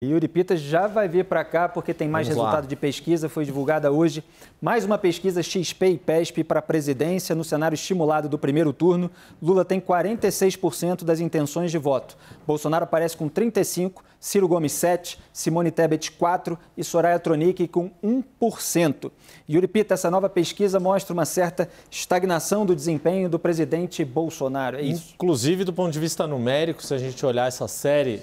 Yuri Pita já vai vir para cá porque tem mais resultado de pesquisa, foi divulgada hoje mais uma pesquisa XP e PESP para a presidência no cenário estimulado do primeiro turno. Lula tem 46% das intenções de voto. Bolsonaro aparece com 35%, Ciro Gomes 7%, Simone Tebet 4% e Soraya Tronic com 1%. Yuri Pita, essa nova pesquisa mostra uma certa estagnação do desempenho do presidente Bolsonaro, é isso? Inclusive, do ponto de vista numérico, se a gente olhar essa série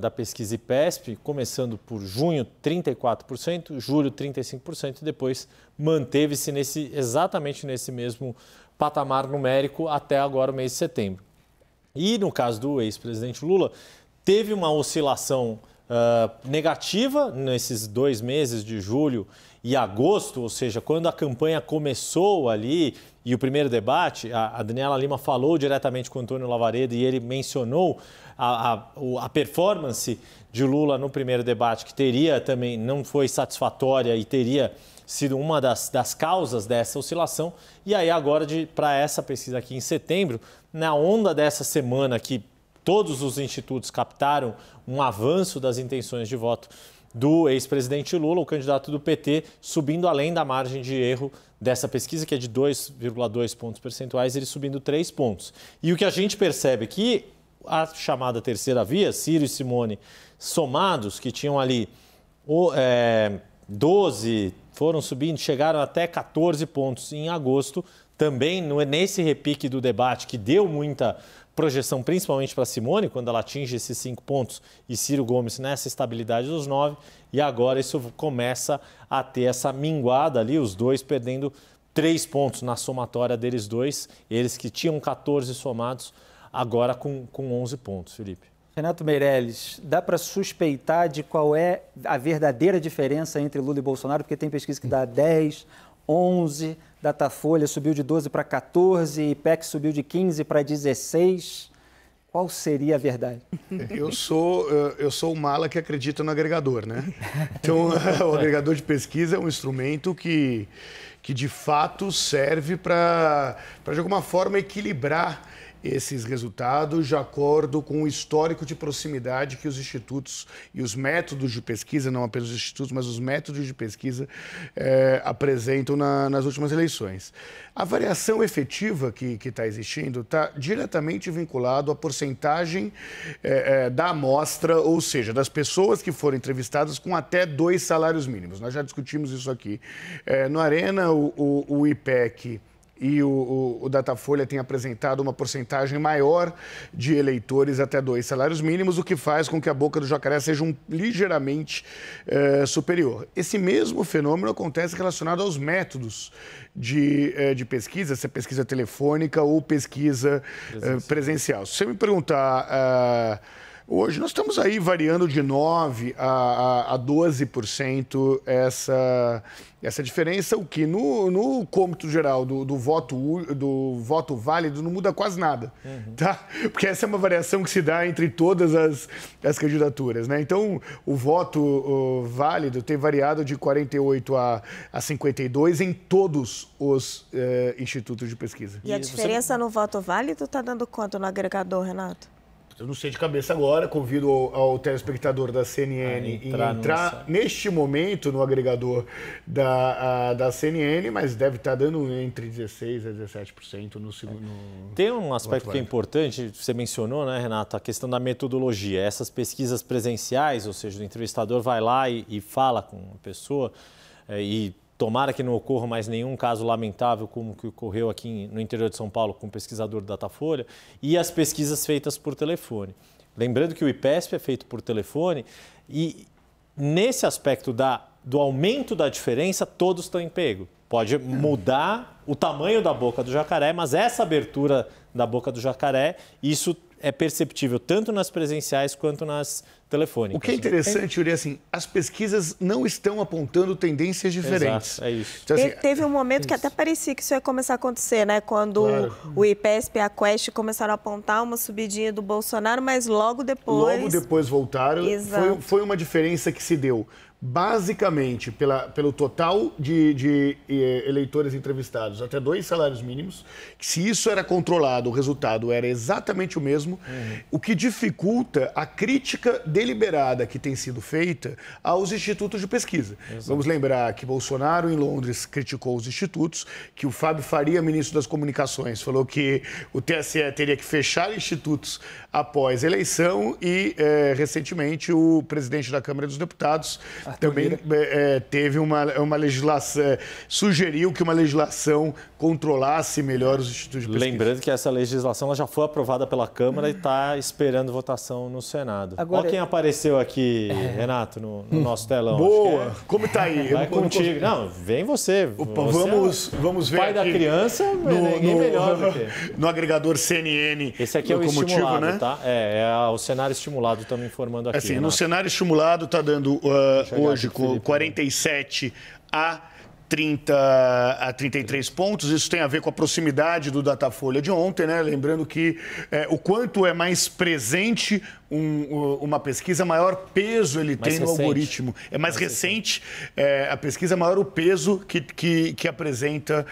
da pesquisa IPESP, começando por junho, 34%, julho, 35%, e depois manteve-se exatamente nesse mesmo patamar numérico até agora, o mês de setembro. E no caso do ex-presidente Lula, teve uma oscilação negativa nesses 2 meses de julho e agosto, ou seja, quando a campanha começou ali e o primeiro debate, a Daniela Lima falou diretamente com o Antônio Lavareda e ele mencionou a performance de Lula no primeiro debate, que teria também, não foi satisfatória e teria sido uma das causas dessa oscilação. E aí agora, para essa pesquisa aqui em setembro, na onda dessa semana que todos os institutos captaram um avanço das intenções de voto do ex-presidente Lula, o candidato do PT, subindo além da margem de erro dessa pesquisa, que é de 2,2 pontos percentuais, ele subindo 3 pontos. E o que a gente percebe é que a chamada terceira via, Ciro e Simone somados, que tinham ali 12, foram subindo, chegaram até 14 pontos em agosto, também nesse repique do debate que deu muita projeção, principalmente para Simone, quando ela atinge esses 5 pontos, e Ciro Gomes nessa estabilidade dos 9, e agora isso começa a ter essa minguada ali, os dois perdendo 3 pontos na somatória deles dois, eles que tinham 14 somados, agora com 11 pontos, Felipe. Renato Meirelles, dá para suspeitar de qual é a verdadeira diferença entre Lula e Bolsonaro? Porque tem pesquisa que dá 10, 11, Datafolha subiu de 12 para 14, IPEC subiu de 15 para 16. Qual seria a verdade? Eu sou o mala que acredita no agregador, né? Então, o agregador de pesquisa é um instrumento que de fato serve para de alguma forma, equilibrar esses resultados de acordo com o histórico de proximidade que os institutos e os métodos de pesquisa, não apenas os institutos, mas os métodos de pesquisa apresentam nas últimas eleições. A variação efetiva que está existindo está diretamente vinculado à porcentagem da amostra, ou seja, das pessoas que foram entrevistadas com até 2 salários mínimos. Nós já discutimos isso aqui. No Arena, o IPEC e o Datafolha tem apresentado uma porcentagem maior de eleitores até 2 salários mínimos, o que faz com que a boca do jacaré seja ligeiramente superior. Esse mesmo fenômeno acontece relacionado aos métodos de pesquisa, se é pesquisa telefônica ou pesquisa presencial. Se você me perguntar... hoje nós estamos aí variando de 9% a 12% essa diferença, o que no cômputo geral do voto válido não muda quase nada, tá? Porque essa é uma variação que se dá entre todas as candidaturas, né? Então, o voto válido tem variado de 48 a 52 em todos os institutos de pesquisa. E a diferença no voto válido está dando quanto no agregador, Renato? Eu não sei de cabeça agora, convido ao telespectador da CNN entrar neste momento no agregador da CNN, mas deve estar dando entre 16% a 17% no segundo. Tem um aspecto que é importante, você mencionou, né, Renato, a questão da metodologia. Essas pesquisas presenciais, ou seja, o entrevistador vai lá e fala com a pessoa e tomara que não ocorra mais nenhum caso lamentável como que ocorreu aqui no interior de São Paulo com o pesquisador do Datafolha, e as pesquisas feitas por telefone. Lembrando que o IPESP é feito por telefone e nesse aspecto do aumento da diferença, todos estão em pego. Pode mudar o tamanho da boca do jacaré, mas essa abertura da boca do jacaré, isso é perceptível tanto nas presenciais quanto nas telefônicas. O que é interessante, Yuri, assim, as pesquisas não estão apontando tendências diferentes. Exato, é isso. Então, assim, teve um momento que até parecia que isso ia começar a acontecer, né? Quando o IPESP e a Quest começaram a apontar uma subidinha do Bolsonaro, mas logo depois voltaram. Foi uma diferença que se deu basicamente pelo total de eleitores entrevistados até 2 salários mínimos. Se isso era controlado, o resultado era exatamente o mesmo, o que dificulta a crítica deliberada que tem sido feita aos institutos de pesquisa. Exato. Vamos lembrar que Bolsonaro, em Londres, criticou os institutos, que o Fábio Faria, ministro das Comunicações, falou que o TSE teria que fechar institutos após a eleição e, recentemente, o presidente da Câmara dos Deputados também teve uma legislação, sugeriu que uma legislação controlasse melhor os institutos de pesquisa. Lembrando que essa legislação ela já foi aprovada pela Câmara e está esperando votação no Senado. Agora, olha quem apareceu aqui, Renato, no nosso telão. Boa! Como está aí? Vai contigo. Não, vem você. Opa, vamos ver pai aqui. Da criança, ninguém melhor do que... No agregador CNN. Esse aqui é o estimulado, né? Tá? O cenário estimulado, estamos informando aqui. Assim, no cenário estimulado está dando hoje com 47 a 33 pontos. Isso tem a ver com a proximidade do Datafolha de ontem, né? Lembrando que o quanto é mais presente uma pesquisa, maior peso ele tem no algoritmo. É mais recente a pesquisa, maior o peso que apresenta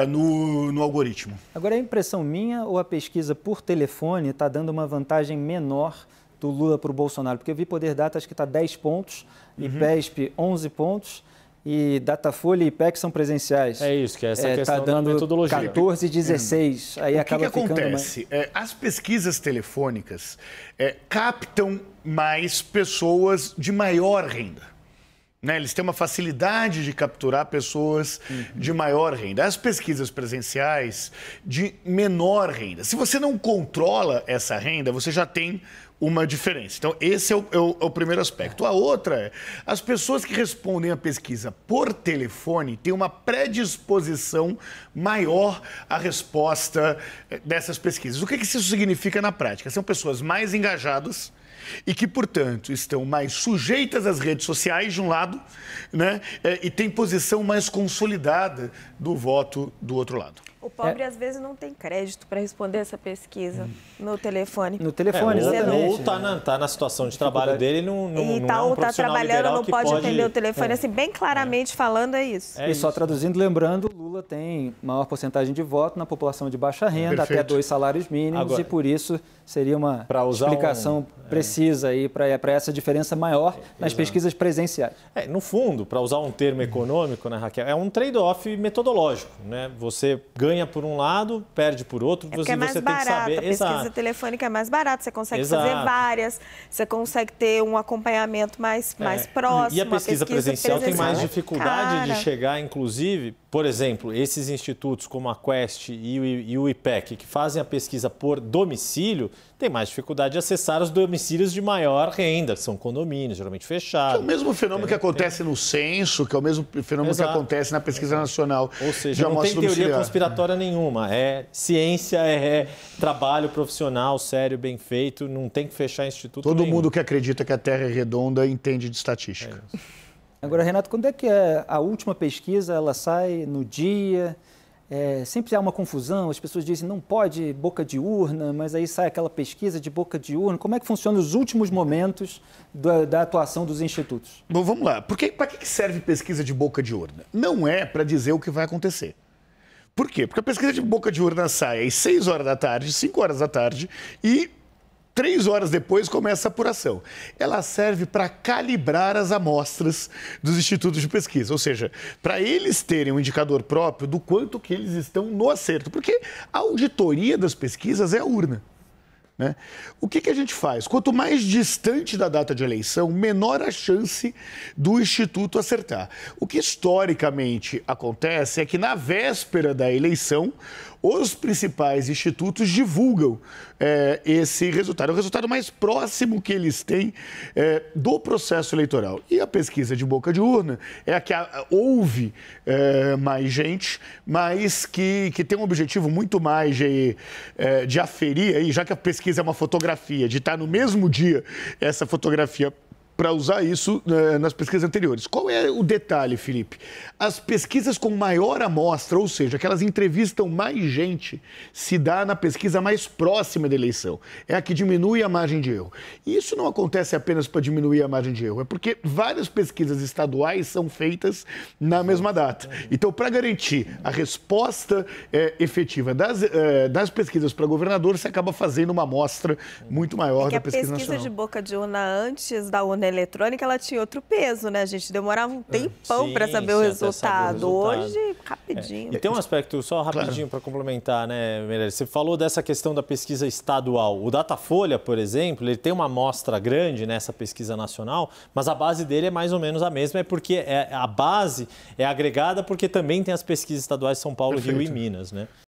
no algoritmo. Agora, é impressão minha ou a pesquisa por telefone está dando uma vantagem menor do Lula para o Bolsonaro? Porque eu vi Poder Data, acho que está 10 pontos, IPESP 11 pontos, e Datafolha e IPEC são presenciais. É isso, que é essa questão tá dando da metodologia. 14 e 16. Aí acaba ficando... O que acontece? As pesquisas telefônicas captam mais pessoas de maior renda. Né? Eles têm uma facilidade de capturar pessoas de maior renda. As pesquisas presenciais, de menor renda. Se você não controla essa renda, você já tem uma diferença. Então, esse é o primeiro aspecto. A outra as pessoas que respondem à pesquisa por telefone têm uma predisposição maior à resposta dessas pesquisas. O que isso significa na prática? São pessoas mais engajadas e que, portanto, estão mais sujeitas às redes sociais, de um lado, né, e têm posição mais consolidada do voto do outro lado. O pobre, às vezes, não tem crédito para responder essa pesquisa no telefone. No telefone, exatamente. Ou está na situação de trabalho dele e não é um está trabalhando, não pode atender o telefone. Assim, bem claramente falando, é isso. E só traduzindo, lembrando, Lula tem maior porcentagem de voto na população de baixa renda, até 2 salários mínimos, agora, e por isso seria uma explicação precisa aí para essa diferença maior nas pesquisas presenciais. No fundo, para usar um termo econômico, né, Raquel, é um trade-off metodológico, né? Você ganha por um lado, perde por outro, você mais tem barato, que saber. A pesquisa telefônica é mais barata, você consegue fazer várias, você consegue ter um acompanhamento mais próximo. E a pesquisa presencial tem mais dificuldade de chegar, inclusive, por exemplo, esses institutos como a Quest e o IPEC, que fazem a pesquisa por domicílio, tem mais dificuldade de acessar os domicílios de maior renda, que são condomínios, geralmente fechados. Que é o mesmo fenômeno que acontece no censo, que é o mesmo fenômeno que acontece na pesquisa nacional. Ou seja, não tem teoria conspiratória nenhuma. É ciência, é trabalho profissional, sério, bem feito, não tem que fechar instituto Todo mundo que acredita que a Terra é redonda entende de estatística. Agora, Renato, quando é que a última pesquisa ela sai no dia? Sempre há uma confusão, as pessoas dizem não pode boca de urna, mas aí sai aquela pesquisa de boca de urna. Como é que funciona os últimos momentos da atuação dos institutos? Bom, vamos lá. Para que serve pesquisa de boca de urna? Não é para dizer o que vai acontecer. Por quê? Porque a pesquisa de boca de urna sai às 6 horas da tarde, 5 horas da tarde e 3 horas depois começa a apuração. Ela serve para calibrar as amostras dos institutos de pesquisa, ou seja, para eles terem um indicador próprio do quanto que eles estão no acerto, porque a auditoria das pesquisas é a urna. Né? O que a gente faz? Quanto mais distante da data de eleição, menor a chance do Instituto acertar. O que historicamente acontece é que na véspera da eleição, os principais institutos divulgam esse resultado. É o resultado mais próximo que eles têm do processo eleitoral. E a pesquisa de boca de urna é a que houve mais gente, mas que tem um objetivo muito mais de aferir, aí, já que a pesquisa é uma fotografia, de estar no mesmo dia essa fotografia para usar isso nas pesquisas anteriores. Qual é o detalhe, Felipe? As pesquisas com maior amostra, ou seja, que elas entrevistam mais gente, se dá na pesquisa mais próxima da eleição. É a que diminui a margem de erro. E isso não acontece apenas para diminuir a margem de erro, é porque várias pesquisas estaduais são feitas na mesma data. Então, para garantir a resposta efetiva das pesquisas para governador, você acaba fazendo uma amostra muito maior da pesquisa nacional. A pesquisa de boca de urna antes da urna eletrônica, ela tinha outro peso, né? A gente demorava um tempão para saber o resultado. Hoje, rapidinho. E tem um aspecto, só rapidinho para complementar, né, Meirelles? Você falou dessa questão da pesquisa estadual. O Datafolha, por exemplo, ele tem uma amostra grande nessa pesquisa nacional, mas a base dele é mais ou menos a mesma, é porque a base é agregada porque também tem as pesquisas estaduais de São Paulo, Rio e Minas, né?